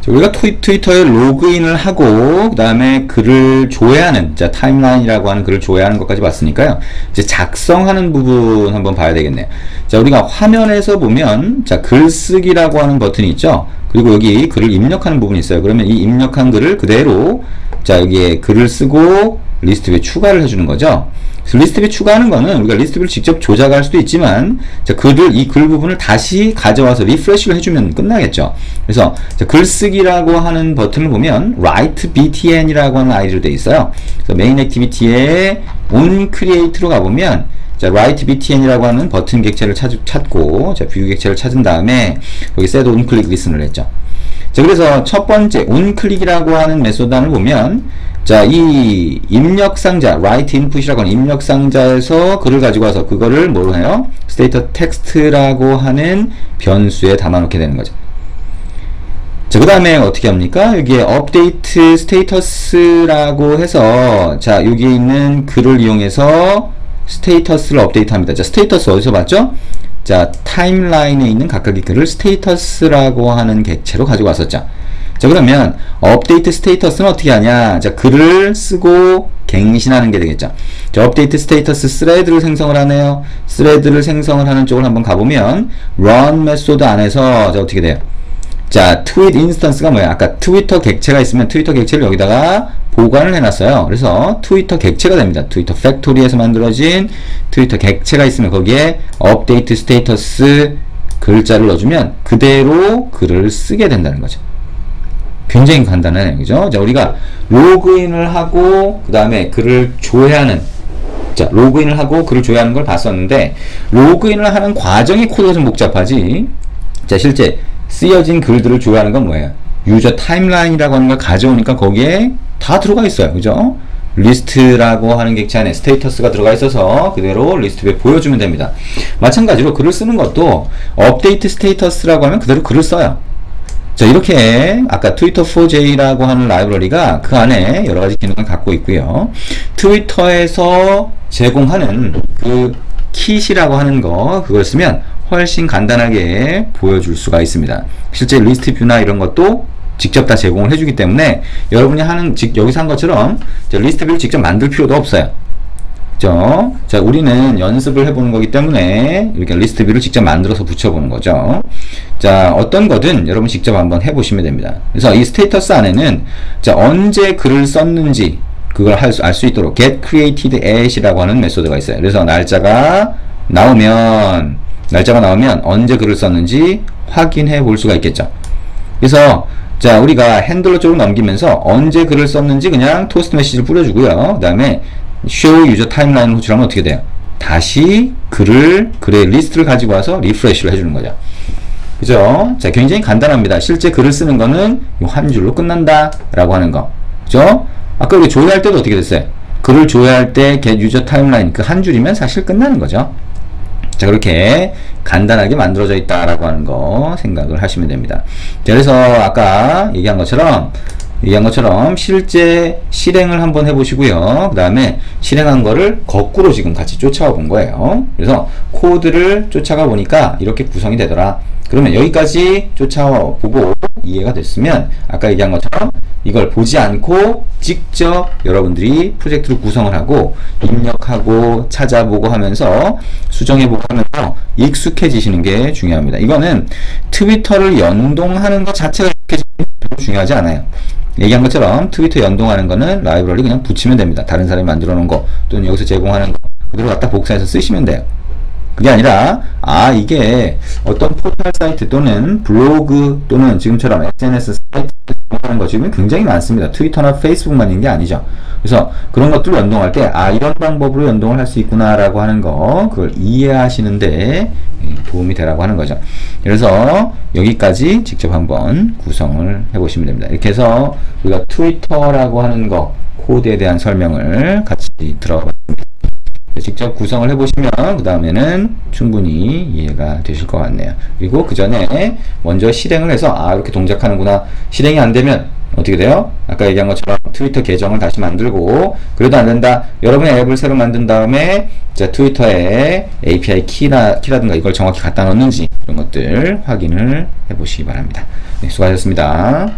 우리가 트위터에 로그인을 하고 그 다음에 글을 조회하는, 자, 타임라인이라고 하는 글을 조회하는 것까지 봤으니까요. 이제 작성하는 부분 한번 봐야 되겠네요. 자, 우리가 화면에서 보면, 자, 글쓰기라고 하는 버튼이 있죠. 그리고 여기 글을 입력하는 부분이 있어요. 그러면 이 입력한 글을 그대로, 자, 여기에 글을 쓰고 리스트뷰에 추가를 해주는 거죠. 리스트뷰에 추가하는 거는 우리가 리스트뷰를 직접 조작할 수도 있지만, 자, 이 글 부분을 다시 가져와서 리프레시를 해주면 끝나겠죠. 그래서 글쓰기라고 하는 버튼을 보면 write btn이라고 하는 아이디로 되어 있어요. 그래서 메인 액티비티에 on create로 가보면, 자, write btn이라고 하는 버튼 객체를 찾고, 자, 뷰 객체를 찾은 다음에 여기 set on click listen을 했죠. 자, 그래서 첫 번째 on click이라고 하는 메소드 안을 보면, 자, 이 입력 상자, write input이라고 하는 입력 상자에서 글을 가지고 와서 그거를 뭐로 해요? status text라고 하는 변수에 담아 놓게 되는 거죠. 자, 그 다음에 어떻게 합니까? 여기에 update status라고 해서, 자, 여기에 있는 글을 이용해서 스테이터스를 업데이트 합니다. 자, 스테이터스 어디서 봤죠? 자, 타임라인에 있는 각각의 글을 스테이터스라고 하는 객체로 가지고 왔었죠. 자, 그러면 업데이트 스테이터스는 어떻게 하냐? 자, 글을 쓰고 갱신하는 게 되겠죠. 자, 업데이트 스테이터스 스레드를 생성을 하네요. 스레드를 생성을 하는 쪽을 한번 가보면 run 메소드 안에서, 자, 어떻게 돼요? 자, 트윗 인스턴스가 뭐야? 아까 트위터 객체가 있으면 트위터 객체를 여기다가 보관을 해놨어요. 그래서 트위터 객체가 됩니다. 트위터 팩토리에서 만들어진 트위터 객체가 있으면 거기에 업데이트 스테이터스 글자를 넣어주면 그대로 글을 쓰게 된다는 거죠. 굉장히 간단하네요. 그죠? 자, 우리가 로그인을 하고 그 다음에 글을 조회하는, 자, 로그인을 하고 글을 조회하는 걸 봤었는데, 로그인을 하는 과정의 코드가 좀 복잡하지. 자, 실제 쓰여진 글들을 조회하는 건 뭐예요? 유저 타임라인이라고 하는 걸 가져오니까 거기에 다 들어가 있어요. 그죠? 리스트라고 하는 객체 안에 스테이터스가 들어가 있어서 그대로 리스트에 보여주면 됩니다. 마찬가지로 글을 쓰는 것도 업데이트 스테이터스라고 하면 그대로 글을 써요. 자, 이렇게 아까 트위터4j라고 하는 라이브러리가 그 안에 여러 가지 기능을 갖고 있고요. 트위터에서 제공하는 그 킷이라고 하는 거, 그걸 쓰면 훨씬 간단하게 보여줄 수가 있습니다. 실제 리스트 뷰나 이런 것도 직접 다 제공을 해주기 때문에 여러분이 하는, 여기서 한 것처럼 리스트 뷰를 직접 만들 필요도 없어요. 그죠? 자, 우리는 연습을 해보는 거기 때문에 이렇게 리스트 뷰를 직접 만들어서 붙여보는 거죠. 자, 어떤 거든 여러분 직접 한번 해보시면 됩니다. 그래서 이 스테이터스 안에는, 자, 언제 글을 썼는지 그걸 알 수 있도록 get created at이라고 하는 메소드가 있어요. 그래서 날짜가 나오면 언제 글을 썼는지 확인해 볼 수가 있겠죠. 그래서, 자, 우리가 핸들러 쪽으로 넘기면서 언제 글을 썼는지 그냥 토스트 메시지를 뿌려주고요. 그 다음에 show user timeline 호출하면 어떻게 돼요? 다시 글의 리스트를 가지고 와서 리프레시를 해주는 거죠. 그죠? 자, 굉장히 간단합니다. 실제 글을 쓰는 거는 한 줄로 끝난다 라고 하는 거. 그죠? 아까 우리 조회할 때도 어떻게 됐어요? 글을 조회할 때 get user timeline 그 한 줄이면 사실 끝나는 거죠. 자, 그렇게 간단하게 만들어져 있다라고 하는 거 생각을 하시면 됩니다. 자, 그래서 아까 얘기한 것처럼 실제 실행을 한번 해보시고요. 그 다음에 실행한 거를 거꾸로 지금 같이 쫓아와 본 거예요. 그래서 코드를 쫓아가 보니까 이렇게 구성이 되더라. 그러면 여기까지 쫓아와 보고 이해가 됐으면 아까 얘기한 것처럼 이걸 보지 않고 직접 여러분들이 프로젝트를 구성을 하고 입력하고 찾아보고 하면서 수정해보고 하면서 익숙해지시는 게 중요합니다. 이거는 트위터를 연동하는 것 자체가 중요하지 않아요. 얘기한 것처럼 트위터 연동하는 거는 라이브러리 그냥 붙이면 됩니다. 다른 사람이 만들어 놓은 거 또는 여기서 제공하는 거 그대로 갖다 복사해서 쓰시면 돼요. 그게 아니라 이게 어떤 포털 사이트 또는 블로그 또는 지금처럼 SNS 사이트 하는 거 지금 굉장히 많습니다. 트위터나 페이스북만 있는 게 아니죠. 그래서 그런 것들을 연동할 때 이런 방법으로 연동을 할 수 있구나 라고 하는 거, 그걸 이해하시는데 도움이 되라고 하는 거죠. 그래서 여기까지 직접 한번 구성을 해보시면 됩니다. 이렇게 해서 우리가 트위터라고 하는 거 코드에 대한 설명을 같이 들어봤습니다. 직접 구성을 해보시면 그 다음에는 충분히 이해가 되실 것 같네요. 그리고 그 전에 먼저 실행을 해서 이렇게 동작하는구나. 실행이 안 되면 어떻게 돼요? 아까 얘기한 것처럼 트위터 계정을 다시 만들고, 그래도 안 된다. 여러분의 앱을 새로 만든 다음에 자, 트위터에 API 키라든가 이걸 정확히 갖다 넣는지 이런 것들 확인을 해보시기 바랍니다. 네, 수고하셨습니다.